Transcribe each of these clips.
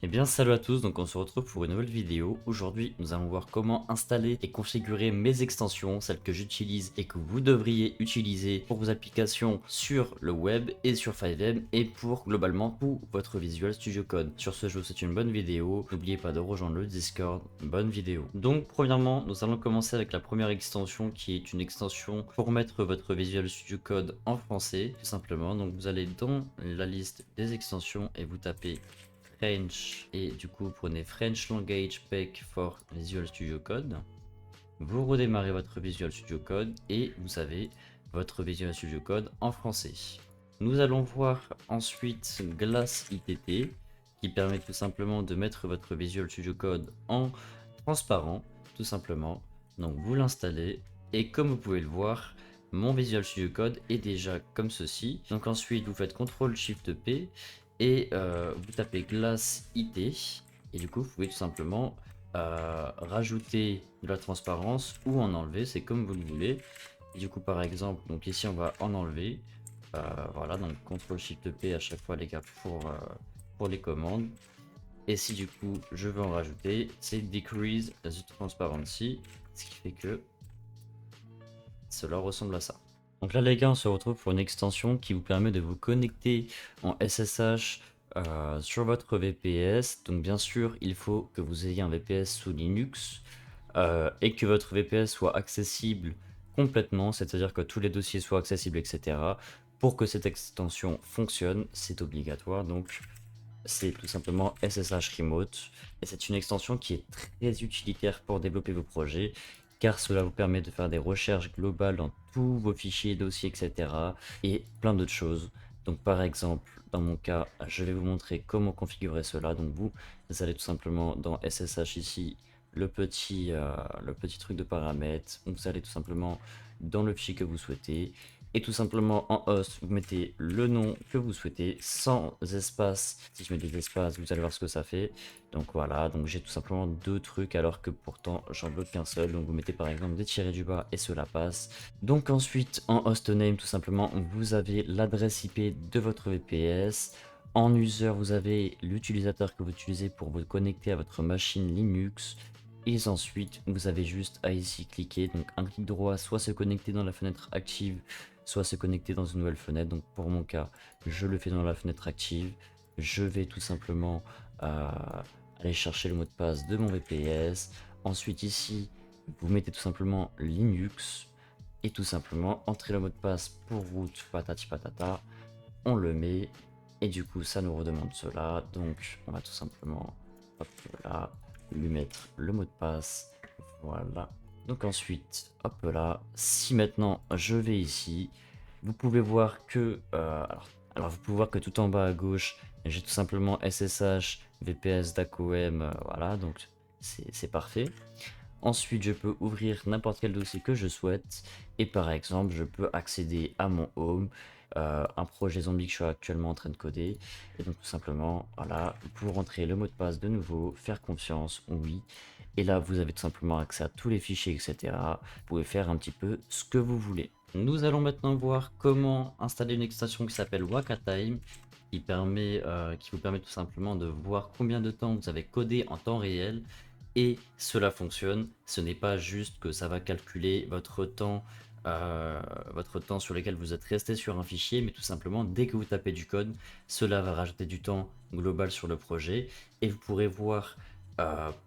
Eh bien salut à tous, donc on se retrouve pour une nouvelle vidéo. Aujourd'hui nous allons voir comment installer et configurer mes extensions, celles que j'utilise et que vous devriez utiliser pour vos applications sur le web et sur 5M et pour globalement tout votre Visual Studio Code. Sur ce, je vous souhaite une bonne vidéo, n'oubliez pas de rejoindre le Discord, bonne vidéo. Donc premièrement nous allons commencer avec la première extension qui est une extension pour mettre votre Visual Studio Code en français, tout simplement. Donc vous allez dans la liste des extensions et vous tapez French et du coup vous prenez French Language Pack for Visual Studio Code. Vous redémarrez votre Visual Studio Code et vous avez votre Visual Studio Code en français. Nous allons voir ensuite Glass ITT qui permet tout simplement de mettre votre Visual Studio Code en transparent, tout simplement. Donc vous l'installez et comme vous pouvez le voir, mon Visual Studio Code est déjà comme ceci. Donc ensuite vous faites CTRL SHIFT P et vous tapez Glass IT et du coup vous pouvez tout simplement rajouter de la transparence ou en enlever, c'est comme vous le voulez. Et du coup par exemple, donc ici on va en enlever. Voilà, donc CTRL SHIFT P à chaque fois les gars pour les commandes. Et si du coup je veux en rajouter, c'est Decrease the Transparency, ce qui fait que cela ressemble à ça. Donc là les gars, on se retrouve pour une extension qui vous permet de vous connecter en SSH sur votre VPS. Donc bien sûr, il faut que vous ayez un VPS sous Linux et que votre VPS soit accessible complètement, c'est-à-dire que tous les dossiers soient accessibles, etc. Pour que cette extension fonctionne, c'est obligatoire. Donc c'est tout simplement SSH Remote et c'est une extension qui est très utilitaire pour développer vos projets car cela vous permet de faire des recherches globales dans tous vos fichiers, dossiers, etc. et plein d'autres choses. Donc par exemple, dans mon cas, je vais vous montrer comment configurer cela. Donc vous allez tout simplement dans SSH ici, le petit truc de paramètres. Donc vous allez tout simplement dans le fichier que vous souhaitez et tout simplement en host, vous mettez le nom que vous souhaitez sans espace. Si je mets des espaces, vous allez voir ce que ça fait. Donc voilà, donc j'ai tout simplement deux trucs alors que pourtant j'en bloque qu'un seul. Donc vous mettez par exemple des tirets du bas et cela passe. Donc ensuite en hostname, tout simplement, vous avez l'adresse IP de votre VPS. En user, vous avez l'utilisateur que vous utilisez pour vous connecter à votre machine Linux. Et ensuite, vous avez juste à ici cliquer, donc un clic droit, soit se connecter dans la fenêtre active, soit se connecter dans une nouvelle fenêtre. Donc pour mon cas, je le fais dans la fenêtre active. Je vais tout simplement aller chercher le mot de passe de mon VPS. Ensuite ici, vous mettez tout simplement Linux et tout simplement entrer le mot de passe pour root patati patata. On le met et du coup ça nous redemande cela. Donc on va tout simplement hop là, lui mettre le mot de passe. Voilà. Donc ensuite, hop là, si maintenant je vais ici, vous pouvez voir que, alors vous pouvez voir que tout en bas à gauche, j'ai tout simplement SSH, VPS, DACOM, voilà, donc c'est parfait. Ensuite, je peux ouvrir n'importe quel dossier que je souhaite et par exemple, je peux accéder à mon home, un projet zombie que je suis actuellement en train de coder et donc tout simplement, voilà, pour rentrer le mot de passe de nouveau, faire confiance, oui. Et là, vous avez tout simplement accès à tous les fichiers, etc. Vous pouvez faire un petit peu ce que vous voulez. Nous allons maintenant voir comment installer une extension qui s'appelle WakaTime, qui vous permet tout simplement de voir combien de temps vous avez codé en temps réel. Et cela fonctionne. Ce n'est pas juste que ça va calculer votre temps sur lequel vous êtes resté sur un fichier, mais tout simplement dès que vous tapez du code, cela va rajouter du temps global sur le projet et vous pourrez voir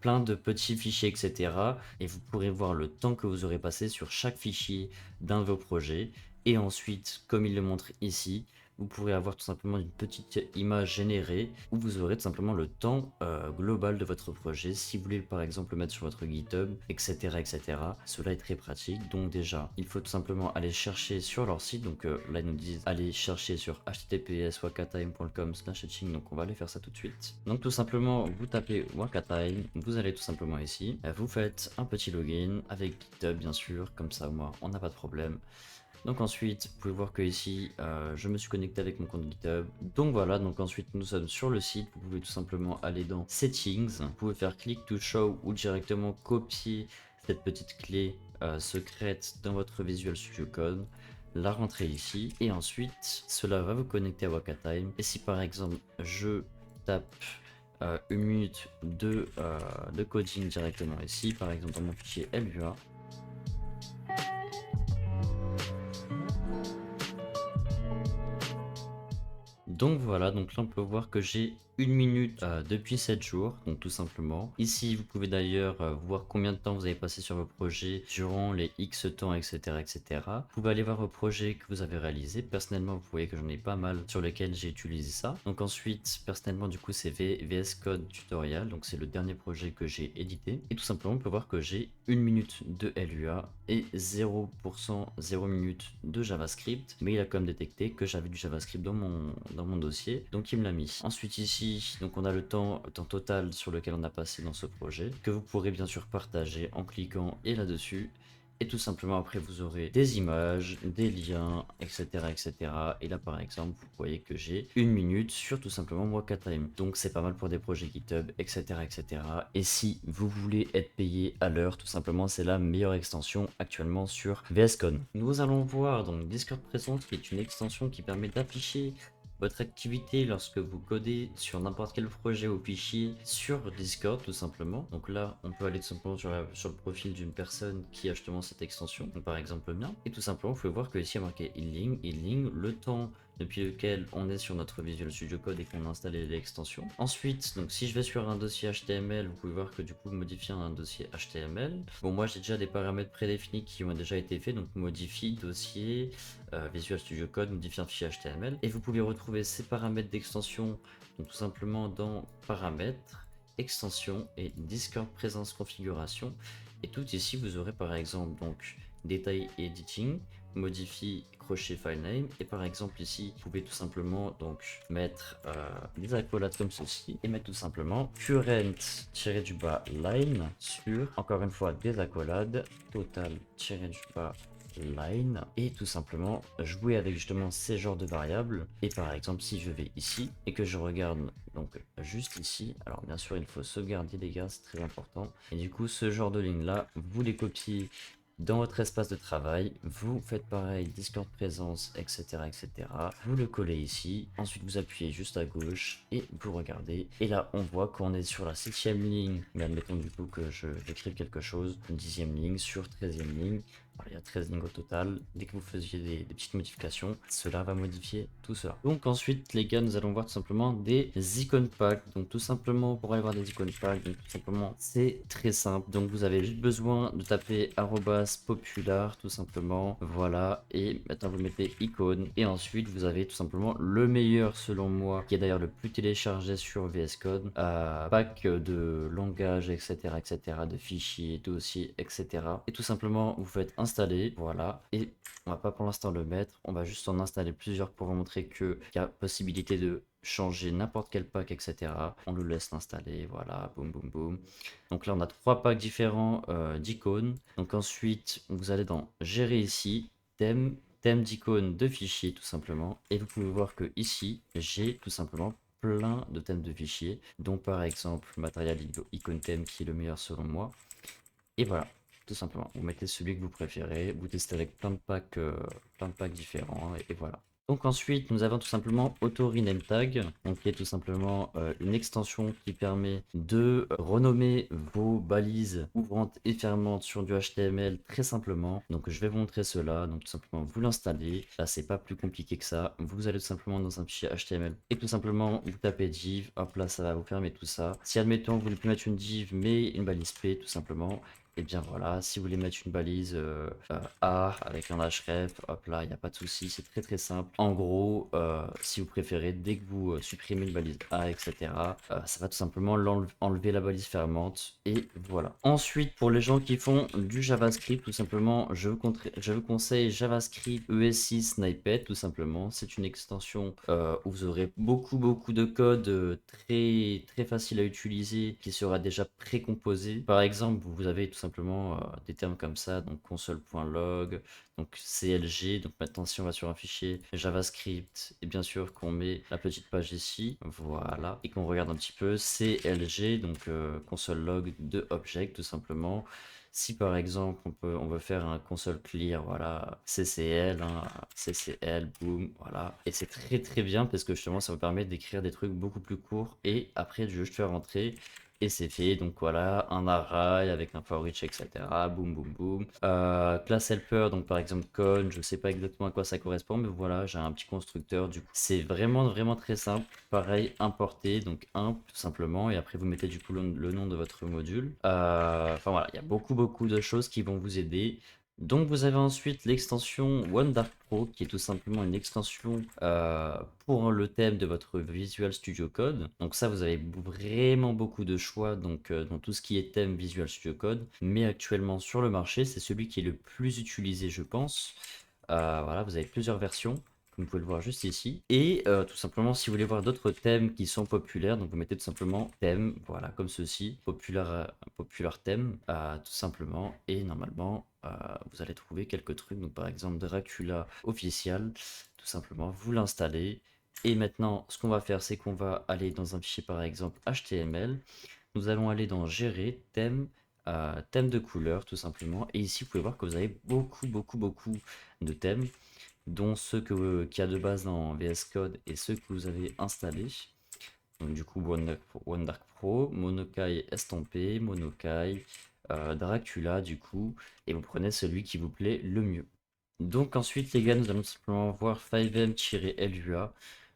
plein de petits fichiers, etc. Et vous pourrez voir le temps que vous aurez passé sur chaque fichier d'un de vos projets. Et ensuite, comme il le montre ici, vous pourrez avoir tout simplement une petite image générée où vous aurez tout simplement le temps global de votre projet. Si vous voulez par exemple le mettre sur votre GitHub, etc. etc. Cela est très pratique. Donc déjà, il faut tout simplement aller chercher sur leur site. Donc là, ils nous disent aller chercher sur https://wakatime.com/etching. Donc on va aller faire ça tout de suite. Donc tout simplement, vous tapez Wakatime, vous allez tout simplement ici, vous faites un petit login avec GitHub bien sûr, comme ça au moins on n'a pas de problème. Donc ensuite, vous pouvez voir que ici, je me suis connecté avec mon compte GitHub. Donc voilà, donc ensuite nous sommes sur le site. Vous pouvez tout simplement aller dans Settings. Vous pouvez faire Click to Show ou directement copier cette petite clé secrète dans votre Visual Studio Code. La rentrer ici et ensuite cela va vous connecter à Wakatime. Et si par exemple je tape une minute de coding directement ici, par exemple dans mon fichier LUA. Donc voilà, donc là on peut voir que j'ai 1 minute depuis 7 jours, donc tout simplement. Ici vous pouvez d'ailleurs voir combien de temps vous avez passé sur vos projets durant les X temps, etc., etc. Vous pouvez aller voir vos projets que vous avez réalisés. Personnellement, vous voyez que j'en ai pas mal sur lesquels j'ai utilisé ça. Donc ensuite, personnellement, du coup, c'est VS Code Tutorial, donc c'est le dernier projet que j'ai édité. Et tout simplement, on peut voir que j'ai 1 minute de LUA et 0%, 0 minute de JavaScript, mais il a quand même détecté que j'avais du JavaScript dans mon dossier, donc il me l'a mis. Ensuite ici, donc on a le temps total sur lequel on a passé dans ce projet, que vous pourrez bien sûr partager en cliquant et là-dessus. Et tout simplement après vous aurez des images, des liens, etc., etc. Et là par exemple vous voyez que j'ai 1 minute sur tout simplement Waka Time. Donc c'est pas mal pour des projets GitHub, etc., etc. Et si vous voulez être payé à l'heure, tout simplement c'est la meilleure extension actuellement sur VS Code. Nous allons voir donc Discord Presence qui est une extension qui permet d'afficher votre activité lorsque vous codez sur n'importe quel projet ou fichier sur Discord tout simplement. Donc là on peut aller tout simplement sur le profil d'une personne qui a justement cette extension, donc par exemple le mien, et tout simplement vous pouvez voir que ici il y a marqué healing, le temps depuis lequel on est sur notre Visual Studio Code et qu'on a installé l'extension. Ensuite, donc si je vais sur un dossier HTML, vous pouvez voir que du coup modifier un dossier HTML. Bon, moi j'ai déjà des paramètres prédéfinis qui ont déjà été faits, donc modifie dossier Visual Studio Code, modifie un fichier HTML. Et vous pouvez retrouver ces paramètres d'extension, donc tout simplement dans paramètres, extension et Discord présence configuration. Et tout ici vous aurez par exemple donc détail editing, modifie crochet file name, et par exemple ici vous pouvez tout simplement donc mettre des accolades comme ceci et mettre tout simplement current-line sur encore une fois des accolades total-line et tout simplement jouer avec justement ces genres de variables. Et par exemple si je vais ici et que je regarde donc juste ici, alors bien sûr il faut sauvegarder les gars, c'est très important, et du coup ce genre de ligne là vous les copiez dans votre espace de travail, vous faites pareil, Discord présence, etc., etc. Vous le collez ici, ensuite vous appuyez juste à gauche et vous regardez. Et là, on voit qu'on est sur la 7e ligne, mais admettons du coup que je décrive quelque chose, une 10e ligne sur 13e ligne. Alors, il y a 13 lignes au total. Dès que vous faisiez des petites modifications, cela va modifier tout cela. Donc ensuite, les gars, nous allons voir tout simplement des icônes packs. Donc tout simplement, pour aller voir des icônes packs, donc tout simplement, c'est très simple. Donc vous avez juste besoin de taper @popular tout simplement. Voilà. Et maintenant, vous mettez icône. Et ensuite, vous avez tout simplement le meilleur selon moi, qui est d'ailleurs le plus téléchargé sur VS Code. Pack de langage, etc., etc., de fichiers, dossiers, etc. Et tout simplement, vous faites installer, voilà, et on va pas pour l'instant le mettre, on va juste en installer plusieurs pour vous montrer qu'il y a possibilité de changer n'importe quel pack, etc. On le laisse l'installer, voilà, boum boum boum. Donc là on a 3 packs différents d'icônes. Donc ensuite vous allez dans gérer ici, thème d'icônes de fichiers tout simplement, et vous pouvez voir que ici j'ai tout simplement plein de thèmes de fichiers, dont par exemple matériel icône thème qui est le meilleur selon moi. Et voilà, tout simplement, vous mettez celui que vous préférez, vous testez avec plein de packs différents, et voilà. Donc ensuite, nous avons tout simplement Auto Rename Tag, donc qui est tout simplement une extension qui permet de renommer vos balises ouvrantes et fermantes sur du HTML très simplement. Donc je vais vous montrer cela, donc tout simplement vous l'installez, là c'est pas plus compliqué que ça, vous allez tout simplement dans un fichier HTML et tout simplement vous tapez div, hop là ça va vous fermer tout ça. Si admettons vous voulez plus mettre une div mais une balise p tout simplement, et bien voilà, si vous voulez mettre une balise A avec un href, hop là, il n'y a pas de souci, c'est très très simple. En gros, si vous préférez, dès que vous supprimez une balise A, etc., ça va tout simplement enlever la balise fermante, et voilà. Ensuite, pour les gens qui font du JavaScript, tout simplement, je vous conseille JavaScript ES6 Snippet, tout simplement. C'est une extension où vous aurez beaucoup de code très facile à utiliser, qui sera déjà précomposé. Par exemple, vous avez tout simplement des termes comme ça, donc console.log, donc CLG. Donc maintenant, si on va sur un fichier JavaScript, et bien sûr qu'on met la petite page ici, voilà, et qu'on regarde un petit peu CLG, donc console log de object tout simplement. Si par exemple on veut faire un console clear, voilà, CCL, hein, CCL, boom, voilà. Et c'est très très bien parce que justement ça vous permet d'écrire des trucs beaucoup plus courts et après je fais rentrer et c'est fait. Donc voilà, un array avec un for each, etc. Boum boum boum. Class helper, donc par exemple con, je sais pas exactement à quoi ça correspond, mais voilà, j'ai un petit constructeur. Du coup, c'est vraiment vraiment très simple. Pareil, importer, donc imp tout simplement, et après vous mettez du coup le nom de votre module. Enfin voilà, il y a beaucoup de choses qui vont vous aider. Donc vous avez ensuite l'extension OneDark Pro qui est tout simplement une extension pour le thème de votre Visual Studio Code. Donc ça vous avez vraiment beaucoup de choix donc, dans tout ce qui est thème Visual Studio Code. Mais actuellement sur le marché c'est celui qui est le plus utilisé je pense. Voilà, vous avez plusieurs versions. Vous pouvez le voir juste ici. Et tout simplement, si vous voulez voir d'autres thèmes qui sont populaires, donc vous mettez tout simplement thème, voilà, comme ceci, populaire thème, tout simplement. Et normalement, vous allez trouver quelques trucs. Donc par exemple, Dracula official, tout simplement, vous l'installez. Et maintenant, ce qu'on va faire, c'est qu'on va aller dans un fichier, par exemple, HTML. Nous allons aller dans Gérer, thème, thème de couleur, tout simplement. Et ici, vous pouvez voir que vous avez beaucoup de thèmes dont ceux qu'il y a de base dans VS Code et ceux que vous avez installés. Donc du coup OneDark Pro, Monokai estampé, Monokai, Dracula du coup, et vous prenez celui qui vous plaît le mieux. Donc ensuite les gars, nous allons simplement voir 5M-LUA.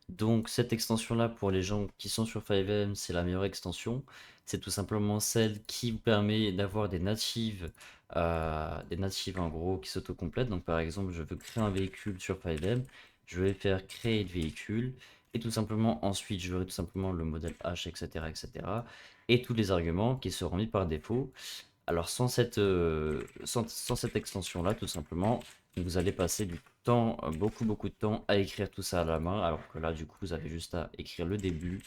Donc cette extension là pour les gens qui sont sur 5M c'est la meilleure extension. C'est tout simplement celle qui vous permet d'avoir des natives en gros qui s'autocomplètent. Donc par exemple je veux créer un véhicule sur 5M, je vais faire créer le véhicule et tout simplement ensuite je verrai tout simplement le modèle H, etc. Et tous les arguments qui seront mis par défaut. Alors sans cette extension là tout simplement vous allez passer du temps, beaucoup de temps à écrire tout ça à la main, alors que là du coup vous avez juste à écrire le début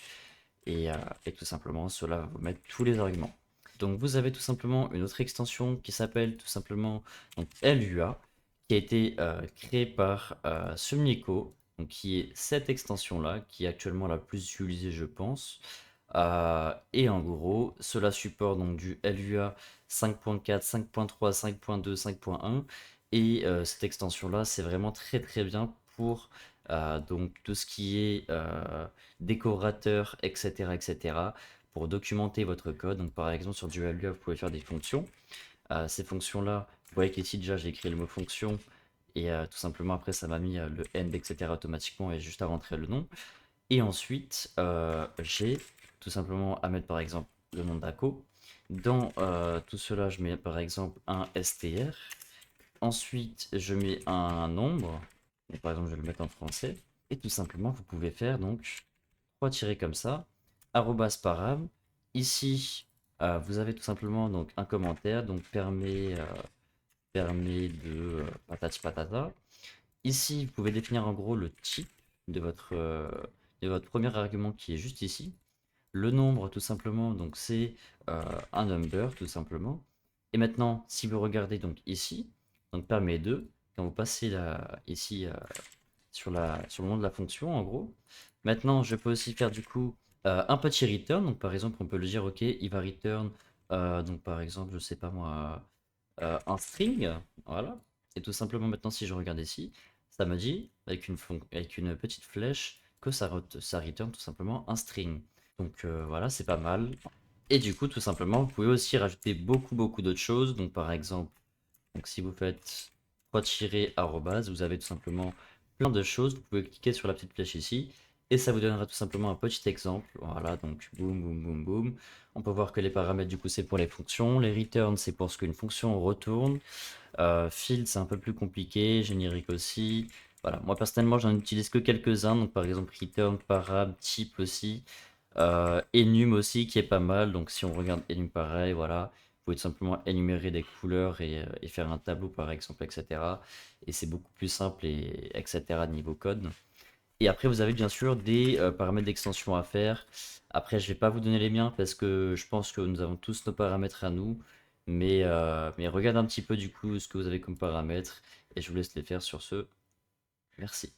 et tout simplement cela va vous mettre tous les arguments. Donc vous avez tout simplement une autre extension qui s'appelle tout simplement donc, LUA, qui a été créée par Sumnico, donc qui est cette extension là, qui est actuellement la plus utilisée je pense. Et en gros, cela supporte donc du LUA 5.4, 5.3, 5.2, 5.1. Et cette extension-là, c'est vraiment très bien pour donc tout ce qui est décorateur, etc. Pour documenter votre code. Donc par exemple, sur du LUA, vous pouvez faire des fonctions. Ces fonctions-là, vous voyez qu'ici déjà, j'ai écrit le mot fonction. Et tout simplement, après, ça m'a mis le end, etc. automatiquement et juste à rentrer le nom. Et ensuite, j'ai tout simplement à mettre par exemple le nom d'ACO. Dans tout cela, je mets par exemple un str. Ensuite, je mets un nombre. Donc, par exemple, je vais le mettre en français. Et tout simplement, vous pouvez faire donc 3 tirés comme ça, arrobas param. Ici, vous avez tout simplement donc un commentaire, donc permet de patati patata. Ici, vous pouvez définir en gros le type de votre premier argument qui est juste ici. Le nombre, tout simplement, donc c'est un number, tout simplement. Et maintenant, si vous regardez donc ici, donc permet 2, quand vous passez là, ici sur le nom de la fonction, en gros. Maintenant, je peux aussi faire du coup un petit return. Donc par exemple, on peut le dire, ok, il va return, donc par exemple, je sais pas moi, un string, voilà. Et tout simplement maintenant si je regarde ici, ça me dit avec une petite flèche que ça return tout simplement un string. Donc voilà, c'est pas mal. Et du coup, tout simplement, vous pouvez aussi rajouter beaucoup d'autres choses. Donc par exemple, donc si vous faites 3 arrobase, vous avez tout simplement plein de choses. Vous pouvez cliquer sur la petite flèche ici et ça vous donnera tout simplement un petit exemple. Voilà, donc boum. On peut voir que les paramètres du coup c'est pour les fonctions, les returns c'est pour ce qu'une fonction retourne. Field c'est un peu plus compliqué, générique aussi. Voilà, moi personnellement j'en utilise que quelques-uns, donc par exemple return, param, type aussi. Enum aussi qui est pas mal, donc si on regarde enum pareil, voilà. Vous pouvez tout simplement énumérer des couleurs et faire un tableau par exemple, etc. Et c'est beaucoup plus simple et etc. niveau code. Et après, vous avez bien sûr des paramètres d'extension à faire. Après, je vais pas vous donner les miens parce que je pense que nous avons tous nos paramètres à nous. Mais regarde un petit peu du coup ce que vous avez comme paramètres et je vous laisse les faire sur ce. Merci.